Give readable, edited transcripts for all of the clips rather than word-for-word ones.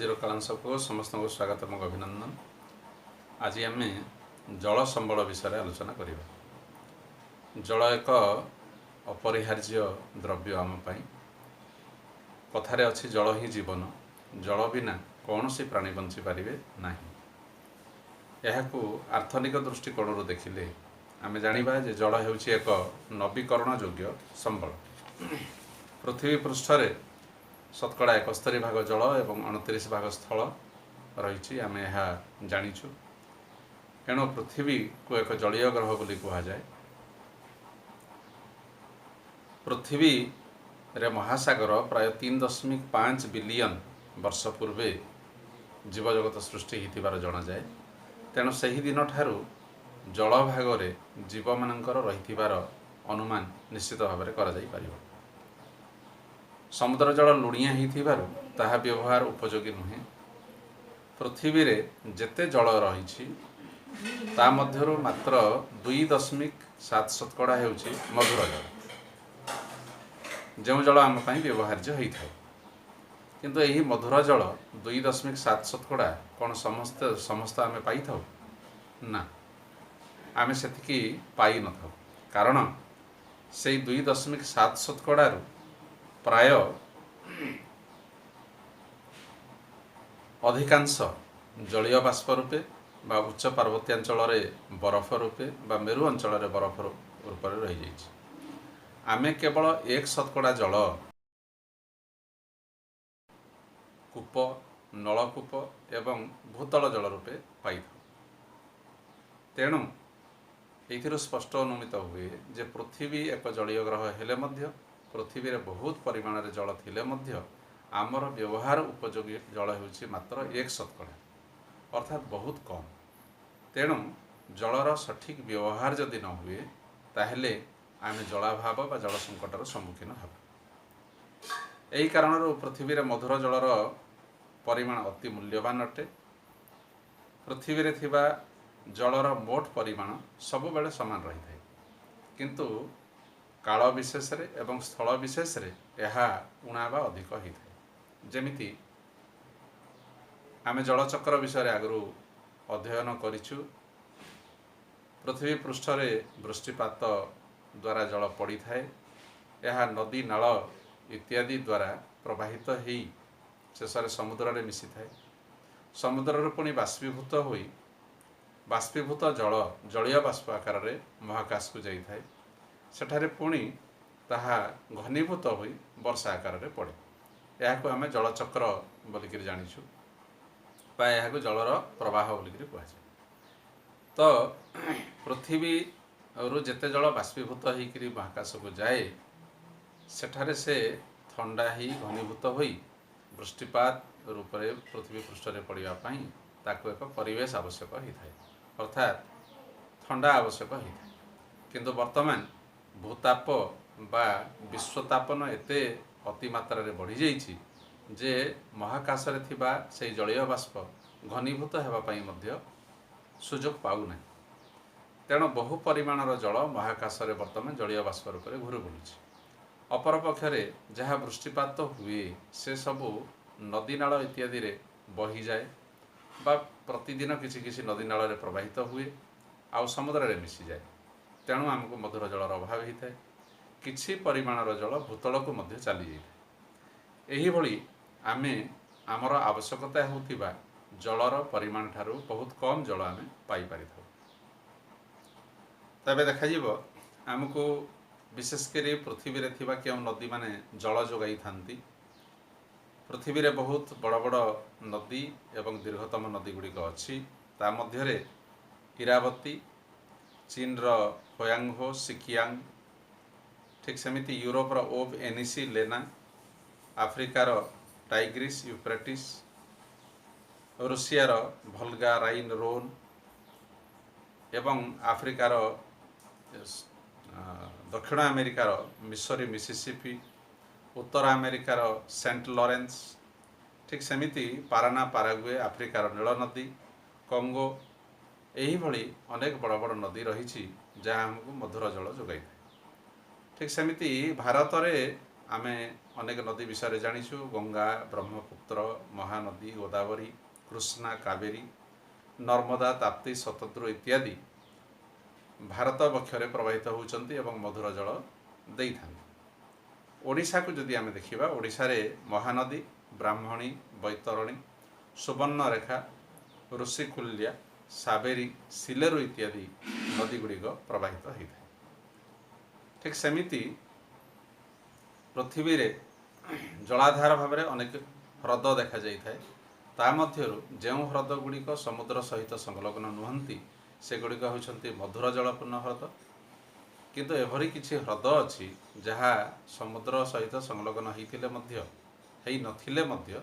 आज कालांश को समस्त को स्वागत और अभिनंदन। आज आम जल संबल विषय आलोचना करिबा। जल एक अपरिहार्य द्रव्य आम पाई। कथारे अछि जल ही जीवन, जल बिना कौन सी प्राणी बंची पारिबे नाही। यहाकू आर्थनिक दृष्टिकोण देखिले आमे जानिबा जे जल हेउछि एक नवीकरण योग्य संबल। पृथ्वी पृष्ठरे शतकड़ा 71 भाग जल एवं 29 भाग स्थल रही आम यह जाचु। एणु पृथ्वी को एक जलीय ग्रह बोली कहुए। पृथ्वी रे महासागर प्राय 3.5 बिलियन वर्ष पूर्वे जीवजगत सृष्टि होतिबार जना जाए। तेणु सही दिन ठारू जल भागरे जीव मानकर रहिथिबार अनुमान निश्चित भाव में करा जाई परिबो। समुद्र जल लुणिया होइथिबारु ताहा व्यवहार उपयोगी नुहे। पृथ्वी रे जेते जल रही ता मध्यरु मात्र 2.7 शतकड़ा हेउछि मधुर जल, जो जल आम पाई व्यवहार्य होइथाय। किंतु एही मधुर जल 2.7 शतकड़ा कौन समस्त आमे पाई थाउ ना, आमे सेतिकी पाई न थाउ। कारण से 2.7 शतकड़ा प्राय अधिकांश जलीय बाष्प रूपे बा उच्च पार्वत्यांचल बरफ रूपे बा मेरु अंचल बरफ रूप रही जाइछि। आमे केवल 1 शतकड़ा जल कूप, नलकूप एवं भूतल जल रूपे पाई। तेणु एथिरो स्पष्ट अनुमित हुए जे पृथ्वी एक जलीय ग्रह हेले मध्य पृथ्वी रे बहुत परिमाण रे जल थिले मध्य आमर व्यवहार उपयोगी जल हेउछि मात्र 1 शतकड़ा, अर्थात बहुत कम। तेणु जलर सठिक व्यवहार जदि न हुए ताहेले आमे जलाभाव बा जल संकटर सम्मुखीन हेबु। एही कारण पृथ्वी रे मधुर जलर परिमाण अति मूल्यवान अटे। पृथ्वी रे थिबा जलर मोट परिमाण सब बेले समान रही थाए, किंतु काल विशेष रे एवं स्थल विशेष रे यह उणा बा अधिक होता है। जेमिति आमे जलचक्र विषय आगु अध्ययन करिछु। पृथ्वी पृष्ठ रे वृष्टिपात द्वारा जल पड़ी थाए। यह नदी नाल इत्यादि द्वारा प्रवाहित हो शेष समुद्र रे मिसी थाए। समुद्र पुणी बाष्पीभूत होई बाष्पीभूत जल जलीय बाष्प आकार रे महाकाश को जाई थाए। सेठारे पुणी ताहा घनीभूत होई वर्षा आकार रे पड़े। यह आमे जलचक्र बोलिक जानिछु बा यह जलर प्रवाह बोलिक कहुए। तो पृथ्वी रु जेते जल बाष्पीभूत होकर महाकाश को जाए सेठारे से ठंडा ही घनीभूत होई वृष्टिपात रूप में पृथ्वी पृष्ठ रे पड़िया पाई ताको एक परिवेश आवश्यक होता है, अर्थात ठंडा आवश्यक होता है। किंतु वर्तमान भूताप बा विश्वतापन एते अतिमात्रा रे बढ़ी जाइछि जे महाकाश रे थिबा से जलीय बाष्प घनीभूत हेबा पई मध्य सुजोग पाउ नाही। तेणु बहु परिमाणर जल महाकाश रे वर्तमान जलीय बाष्प रूप में घुरी बुलुछि। अपर पक्षरे जहाँ वृष्टिपात हुए से सबू नदी नाल इत्यादि रे बही जाए बा प्रतिदिन किसी किसी नदी नाल रे प्रवाहित हुए आउ समुद्र रे मिसी जाए। तेणु आमको मधुर जलर अभाव होता है। किछि परिमाणर जल भूतल को मध्य चली जाए। एही भली आमे आमर आवश्यकता होतिबा जलर परिमाण ठारू बहुत कम जल आमे पाई पारि थाउ। तबे देखा जीवो आमको विशेषकर पृथ्वी रे थिबा केउ नदी माने जल जोगाई थांती। पृथ्वी रे बहुत बड़ बड़ नदी एवं दीर्घतम नदी गुड़िक अच्छी। ता मध्य रे इरावती, चीन रो होयांगहो सिकियांग, ठीक सेमिति यूरोप रो ओब एनिसी लेना, आफ्रिकार टाइग्रिस यूफ्रेटिस, रूसिया भोल्गा राइन रोन एवं आफ्रिकार दक्षिण अमेरिकार मिसरी मिसिसिपी, उत्तर अमेरिकार सेंट लॉरेंस, ठीक सेमिति पाराना पारागुए आफ्रिकार नील नदी, कंगो यही भली अनेक बड़ बड़ नदी रही जहाँ हमको मधुर जल जोगाई। ठीक सेमिति भारत रे आमे ଅନେକ ନଦୀ ବିଷୟରେ ଜାଣିଛୁ। ଗଙ୍ଗା, ବ୍ରହ୍ମପୁତ୍ର, ମହାନଦୀ, ଗୋଦାବରୀ, କୃଷ୍ଣା, କାବେରୀ, ନର୍ମଦା, ତାପ୍ତି, ଶତଦ୍ରୁ ଇତ୍ୟାଦି ଭାରତ ବକ୍ଷରେ ପ୍ରବାହିତ ହେଉଛନ୍ତି ଏବଂ ମଧୁର ଜଳ ଦେଇଥାନ୍ତି। ଓଡ଼ିଶାକୁ ଯଦି ଆମେ ଦେଖିବା, ଓଡ଼ିଶାରେ ମହାନଦୀ, ବ୍ରାହ୍ମଣୀ, ବୈତରଣୀ, ସୁବର୍ଣ୍ଣରେଖା, ଋଷିକୁଲ୍ୟା, ସାବେରୀ, ସିଲେରୁ ଇତ୍ୟାଦି ନଦୀ ଗୁଡ଼ିକ ପ୍ରବାହିତ ହୋଇଥାଏ। ଠିକ୍ ସେମିତି ପୃଥିବୀରେ ଜଳାଧାର ଭାବରେ ଅନେକ ହ୍ରଦ ଦେଖାଯାଇଥାଏ। ତା ମଧ୍ୟରୁ ଯେଉଁ ହ୍ରଦ ଗୁଡ଼ିକ ସମୁଦ୍ର ସହିତ ସଂଲଗ୍ନ ନୁହନ୍ତି ସେଗୁଡ଼ିକ ହେଉଛନ୍ତି ମଧୁର ଜଳପୂର୍ଣ୍ଣ ହ୍ରଦ। କିନ୍ତୁ ଏଭଳି କିଛି ହ୍ରଦ ଅଛି ଯାହା ସମୁଦ୍ର ସହିତ ସଂଲଗ୍ନ ହୋଇନଥିଲେ ମଧ୍ୟ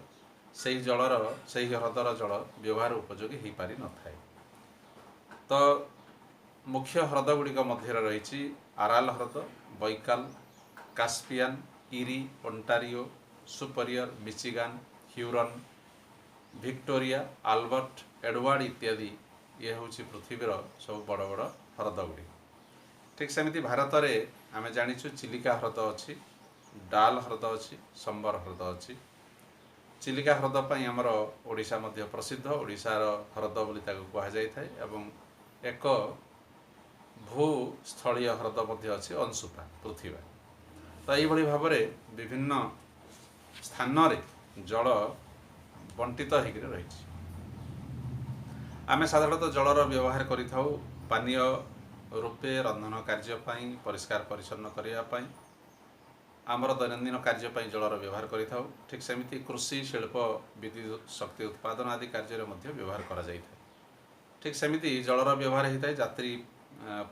ସେହି ହ୍ରଦର ଜଳ ବ୍ୟବହାର ଉପଯୋଗୀ ହୋଇପାରିନଥାଏ। ତ ମୁଖ୍ୟ ହ୍ରଦ ଗୁଡ଼ିକ ମଧ୍ୟରେ ରହିଛି ଆରାଲ ହ୍ରଦ, Baikal, Caspian, Erie, Ontario, Superior, Michigan, Huron, Victoria, Albert, Edward ଇତ୍ୟାଦି। ଇଏ ହେଉଛି ପୃଥିବୀର ସବୁ ବଡ଼ ବଡ଼ ହ୍ରଦ ଗୁଡ଼ିକ। ଠିକ୍ ସେମିତି ଭାରତରେ ଆମେ ଜାଣିଛୁ ଚିଲିକା ହ୍ରଦ ଅଛି, ଡାଲ ହ୍ରଦ ଅଛି, ସମ୍ବର ହ୍ରଦ ଅଛି। ଚିଲିକା ହ୍ରଦ ପାଇଁ ଆମର ଓଡ଼ିଶା ମଧ୍ୟ ପ୍ରସିଦ୍ଧ। ଓଡ଼ିଶାର ହ୍ରଦ ବୋଲି ତାକୁ କୁହାଯାଇଥାଏ ଏବଂ ଏକ ଭୂସ୍ଥଳୀୟ ହ୍ରଦ ମଧ୍ୟ ଅଛି, ଅଂଶୁପା, ପୃଥିବୀ। ତ ଏହିଭଳି ଭାବରେ ବିଭିନ୍ନ ସ୍ଥାନରେ ଜଳ ବଣ୍ଟିତ ହୋଇକରି ରହିଛି। ଆମେ ସାଧାରଣତଃ ଜଳର ବ୍ୟବହାର କରିଥାଉ ପାନୀୟ ରୂପେ, ରନ୍ଧନ କାର୍ଯ୍ୟ ପାଇଁ, ପରିଷ୍କାର ପରିଚ୍ଛନ୍ନ କରିବା ପାଇଁ, ଆମର ଦୈନନ୍ଦିନ କାର୍ଯ୍ୟ ପାଇଁ ଜଳର ବ୍ୟବହାର କରିଥାଉ। ଠିକ୍ ସେମିତି କୃଷି, ଶିଳ୍ପ, ବିଦ୍ୟୁତ୍ ଶକ୍ତି ଉତ୍ପାଦନ ଆଦି କାର୍ଯ୍ୟରେ ମଧ୍ୟ ବ୍ୟବହାର କରାଯାଇଥାଏ। ଠିକ୍ ସେମିତି ଜଳର ବ୍ୟବହାର ହୋଇଥାଏ ଯାତ୍ରୀ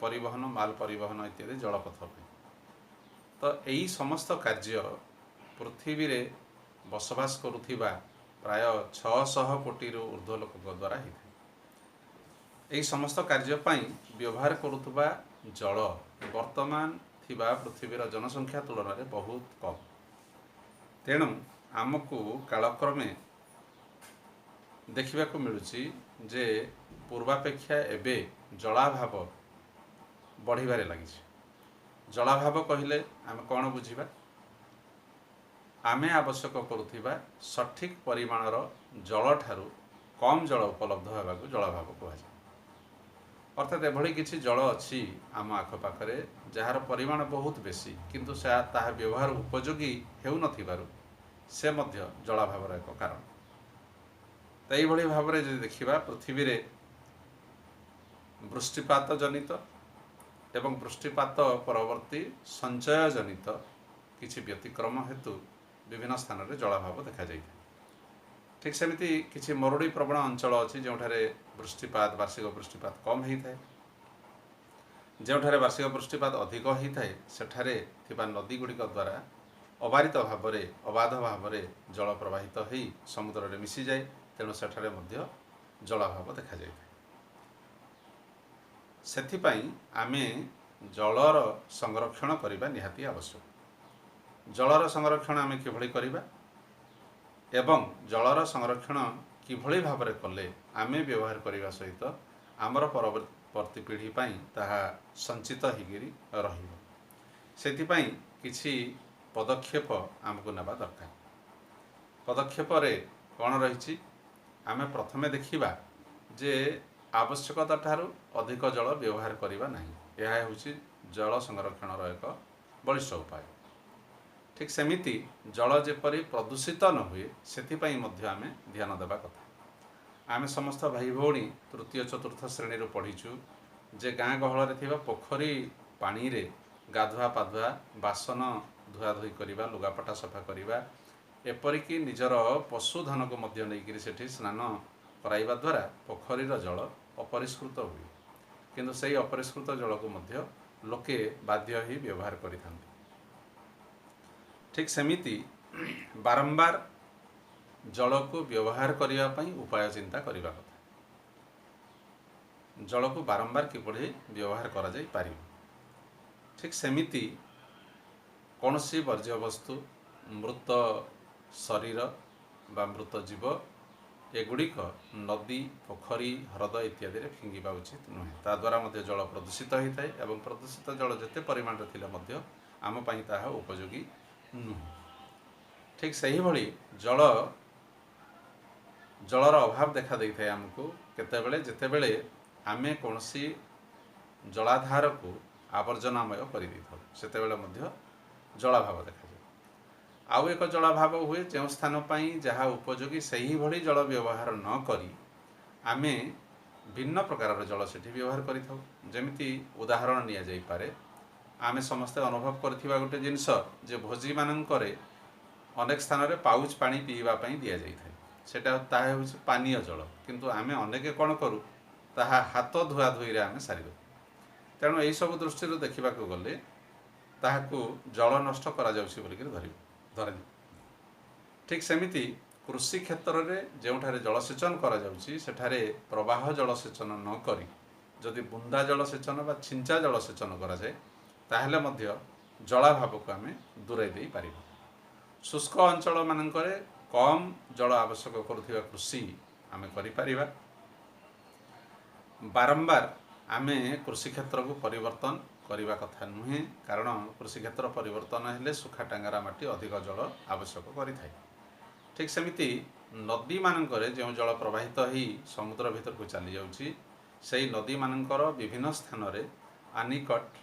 ପରିବହନ, ମାଲ ପରିବହନ ଇତ୍ୟାଦି ଜଳପଥ ପାଇଁ। ତ ଏହି ସମସ୍ତ କାର୍ଯ୍ୟ ପୃଥିବୀରେ ବସବାସ କରୁଥିବା ପ୍ରାୟ 600 କୋଟିରୁ ଉର୍ଦ୍ଧ୍ୱ ଲୋକଙ୍କ ଦ୍ୱାରା ହୋଇଥାଏ। ଏହି ସମସ୍ତ କାର୍ଯ୍ୟ ପାଇଁ ବ୍ୟବହାର କରୁଥିବା ଜଳ ବର୍ତ୍ତମାନ ଥିବା ପୃଥିବୀର ଜନସଂଖ୍ୟା ତୁଳନାରେ ବହୁତ କମ୍। ତେଣୁ ଆମକୁ କାଳକ୍ରମେ ଦେଖିବାକୁ ମିଳୁଛି ଯେ ପୂର୍ବାପେକ୍ଷା ଏବେ ଜଳାଭାବ ବଢ଼ିବାରେ ଲାଗିଛି। ଜଳାଭାବ କହିଲେ ଆମେ କ'ଣ ବୁଝିବା? ଆମେ ଆବଶ୍ୟକ କରୁଥିବା ସଠିକ୍ ପରିମାଣର ଜଳଠାରୁ କମ୍ ଜଳ ଉପଲବ୍ଧ ହେବାକୁ ଜଳାଭାବ କୁହାଯାଏ। ଅର୍ଥାତ୍ ଏଭଳି କିଛି ଜଳ ଅଛି ଆମ ଆଖପାଖରେ ଯାହାର ପରିମାଣ ବହୁତ ବେଶୀ, କିନ୍ତୁ ତାହା ବ୍ୟବହାର ଉପଯୋଗୀ ହେଉନଥିବାରୁ ସେ ମଧ୍ୟ ଜଳାଭାବର ଏକ କାରଣ। ତ ଏହିଭଳି ଭାବରେ ଯଦି ଦେଖିବା, ପୃଥିବୀରେ ବୃଷ୍ଟିପାତ ଜନିତ ଏବଂ ବୃଷ୍ଟିପାତ ପରବର୍ତ୍ତୀ ସଞ୍ଚୟ ଜନିତ କିଛି ବ୍ୟତିକ୍ରମ ହେତୁ ବିଭିନ୍ନ ସ୍ଥାନରେ ଜଳାଭାବ ଦେଖାଯାଇଥାଏ। ଠିକ୍ ସେମିତି କିଛି ମରୁଡ଼ି ପ୍ରବଣ ଅଞ୍ଚଳ ଅଛି ଯେଉଁଠାରେ ବାର୍ଷିକ ବୃଷ୍ଟିପାତ କମ୍ ହୋଇଥାଏ। ଯେଉଁଠାରେ ବାର୍ଷିକ ବୃଷ୍ଟିପାତ ଅଧିକ ହୋଇଥାଏ ସେଠାରେ ଥିବା ନଦୀ ଗୁଡ଼ିକ ଦ୍ୱାରା ଅବାଧ ଭାବରେ ଜଳ ପ୍ରବାହିତ ହୋଇ ସମୁଦ୍ରରେ ମିଶିଯାଏ। ତେଣୁ ସେଠାରେ ମଧ୍ୟ ଜଳାଭାବ ଦେଖାଯାଇଥାଏ। ସେଥିପାଇଁ ଆମେ ଜଳର ସଂରକ୍ଷଣ କରିବା ନିହାତି ଆବଶ୍ୟକ। ଜଳର ସଂରକ୍ଷଣ ଆମେ କିଭଳି କରିବା ଏବଂ ଜଳର ସଂରକ୍ଷଣ କିଭଳି ଭାବରେ କଲେ ଆମେ ବ୍ୟବହାର କରିବା ସହିତ ଆମର ପରବର୍ତ୍ତୀ ପିଢ଼ି ପାଇଁ ତାହା ସଞ୍ଚିତ ହୋଇକରି ରହିବ, ସେଥିପାଇଁ କିଛି ପଦକ୍ଷେପ ଆମକୁ ନେବା ଦରକାର। ପଦକ୍ଷେପରେ କ'ଣ ରହିଛି? ଆମେ ପ୍ରଥମେ ଦେଖିବା ଯେ ଆବଶ୍ୟକତା ଠାରୁ ଅଧିକ ଜଳ ବ୍ୟବହାର କରିବା ନାହିଁ। ଏହା ହେଉଛି ଜଳ ସଂରକ୍ଷଣର ଏକ ବଳିଷ୍ଠ ଉପାୟ। ଠିକ୍ ସେମିତି ଜଳ ଯେପରି ପ୍ରଦୂଷିତ ନ ହୁଏ ସେଥିପାଇଁ ମଧ୍ୟ ଆମେ ଧ୍ୟାନ ଦେବା କଥା। ଆମେ ସମସ୍ତ ଭାଇ ଭଉଣୀ ତୃତୀୟ ଚତୁର୍ଥ ଶ୍ରେଣୀରୁ ପଢ଼ିଛୁ ଯେ ଗାଁ ଗହଳରେ ଥିବା ପୋଖରୀ ପାଣିରେ ଗାଧୁଆ ପାଧୁଆ, ବାସନ ଧୁଆଧୋଇ କରିବା, ଲୁଗାପଟା ସଫା କରିବା, ଏପରିକି ନିଜର ପଶୁଧନକୁ ମଧ୍ୟ ନେଇକରି ସେଠି ସ୍ନାନ କରାଇବା ଦ୍ୱାରା ପୋଖରୀର ଜଳ ଅପରିଷ୍କୃତ ହୁଏ। କିନ୍ତୁ ସେହି ଅପରିଷ୍କୃତ ଜଳକୁ ମଧ୍ୟ ଲୋକେ ବାଧ୍ୟ ହୋଇ ବ୍ୟବହାର କରିଥାନ୍ତି। ଠିକ୍ ସେମିତି ବାରମ୍ବାର ଜଳକୁ ବ୍ୟବହାର କରିବା ପାଇଁ ଉପାୟ ଚିନ୍ତା କରିବା କଥା। ଜଳକୁ ବାରମ୍ବାର କିପରି ବ୍ୟବହାର କରାଯାଇପାରିବ। ଠିକ୍ ସେମିତି କୌଣସି ବର୍ଜ୍ୟବସ୍ତୁ, ମୃତ ଶରୀର ବା ମୃତ ଜୀବ ଏଗୁଡ଼ିକ ନଦୀ, ପୋଖରୀ, ହ୍ରଦ ଇତ୍ୟାଦିରେ ଫିଙ୍ଗିବା ଉଚିତ ନୁହେଁ। ତାଦ୍ୱାରା ମଧ୍ୟ ଜଳ ପ୍ରଦୂଷିତ ହୋଇଥାଏ ଏବଂ ପ୍ରଦୂଷିତ ଜଳ ଯେତେ ପରିମାଣରେ ଥିଲେ ମଧ୍ୟ ଆମ ପାଇଁ ତାହା ଉପଯୋଗୀ ନୁହେଁ। ठीक सही भली जलर अभाव देखा देता है आमको केतेबेले जेतेबेले आमे कोनसी जलाधार को आवर्जनामय कर सेतेबेले मध्य जलाभाव देखा आउ एक जलाभाव हुए जो स्थान पर जहाँ उपयोगी सही भली जल व्यवहार न करी आमे भिन्न प्रकार जल से व्यवहार करमती उदाहरण नि जाई पारे आमे समस्ते अनुभव करथिबा गोटे जिनस जे भोजी मानकरे अनेक स्थान रे पाउच पानी पीवा पई दिया जाई थाए सेटा ताहे होछि पानीय जल किंतु आमे अनेके कोन करू ताहा हाथ धुआ धुई रे आमे सारी तेणु यही सब दृष्टि देखा गले ताहाकू जल नष्ट करा जाउछि बोलिक धरे ठीक सेमिति कृषि क्षेत्र में जोठारे जलसेचन करा जाउछि सेठारे प्रवाह जलसेचन न करी जदि बुंदा जलसेचन बा छिंचा जलसेचन करा जाए ताहले मध्य जलाभाव को आमे दूरे देई पारिबो। शुष्क अंचल मानकरे कम जल आवश्यक करुथिबा कृषि आमे करि पारिबा। बारंबार आमे कृषि क्षेत्र को परिवर्तन करने कथा नुहे कारण कृषि क्षेत्र परिवर्तन हेले सुखा टांगारा माटी अधिक जल आवश्यक करिथाय। ठीक सेमिति नदी मानकरे जो जल प्रवाहित ही समुद्र भीतर को चली जाउछि सेही नदी मानकर विभिन्न स्थान रे आनिकट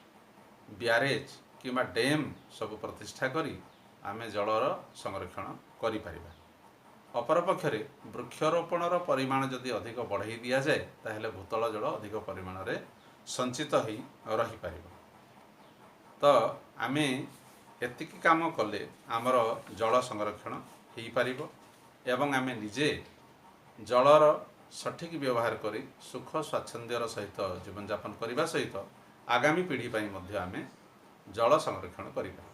ब्यारेज किंबा डैम सब प्रतिष्ठा करी आमे जलर संरक्षण करि परिबा। अपरपक्षरे वृक्षरोपणर परिमाण जदि अधिक बढ़ाई दिया जाए ताहले भूतल जल अधिक परिमाण रे संचित ही रही पारिबो। तो आमे एतिकी काम कले आमर जल संरक्षण हो पारिबो एवं आमे निजे जलर सठिक व्यवहार करी सुख स्वाच्छंद्यर सहित जीवन यापन करने सहित आगामी पीढ़ी पई मध्य आमे जल संरक्षण करिबा।